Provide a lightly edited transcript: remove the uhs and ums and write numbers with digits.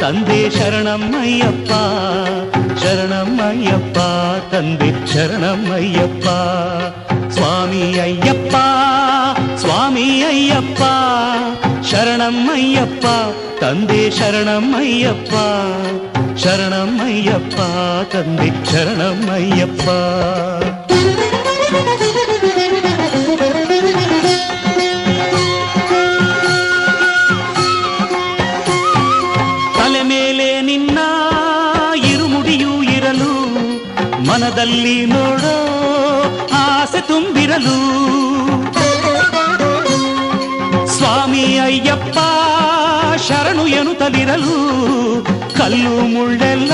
ತಂದೆ ಶರಣಮ್ಮಯ್ಯಪ್ಪ ಶರಣಮ್ಮಯ್ಯಪ್ಪ ತಂದೆ ಶರಣಮ್ಮಯ್ಯಪ್ಪ ಸ್ವಾಮಿ ಅಯ್ಯಪ್ಪ ಸ್ವಾಮಿ ಅಯ್ಯಪ್ಪ ಶರಣಮ್ಮಯ್ಯಪ್ಪ ತಂದೆ ಶರಣಮ್ಮಯ್ಯಪ್ಪ ಶರಣಮ್ಮಯ್ಯಪ್ಪ ತಂದೆ ಶರಣಮ್ಮಯ್ಯಪ್ಪ ತಲೆ ಮೇಲೆ ನಿನ್ನ ಇರುಮುಡಿಯೂ ಇರಲು ಮನದಲ್ಲಿ ನೋಡೋ ಆಸೆ ತುಂಬಿರಲು ಸ್ವಾಮಿ ಅಯ್ಯಪ್ಪ ಶರಣು ಎನ್ನುತ್ತಲಿರಲು ಕಲ್ಲು ಮುಳ್ಳೆಲ್ಲ